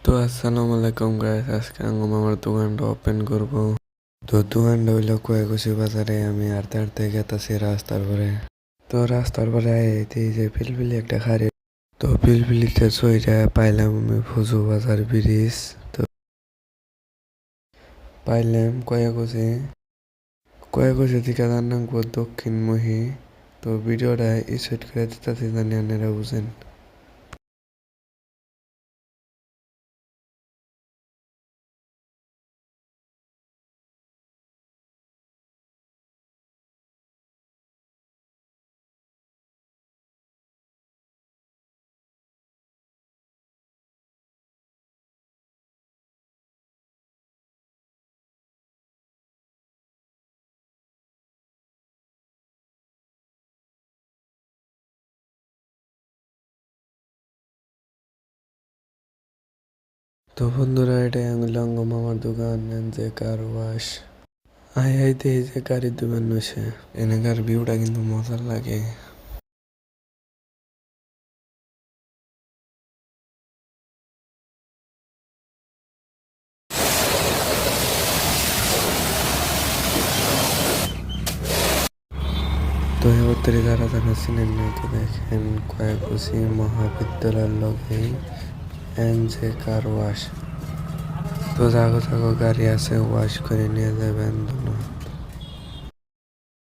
তো আসসালামু আলাইকুম গাইস, আজকে আমি আমার দোকানটা ওপেন করব। তো দোকানটা হইলো কুয়াকুচি বাজারে। আমি হাঁটতে হাঁটতে গেতাছি রাস্তার পরে। তো রাস্তার পরে আইতে যে পিলপিলি একটা খাড়ি। তো পিলপিলিতে চইরা পাইলাম আমি ফুজু বাজার ব্রিজ। তো পাইলাম কুয়াকুচি থেকে রান্নাঙ্গপুর দক্ষিণমুখী। তো ভিডিওটা স্টার্ট করে দিতেছি, জানি আপনারা বুঝেন। তো বন্ধুরা, এটা হলো মামার দোকান যে কার ওয়াশ। আইতে এই যে গাড়ির দোকান বসে, এনাকার ভিউটা কিন্তু মজার লাগে। তো এবার যারা যারা চিনেন না, তো দেখেন কুয়াকুচি মহাবিদ্যালয়ের লগে এন যে কার ওয়াশ। তো জাগো জাগো গাড়ি আছে, ওয়াশ করে নিয়ে যাবেন।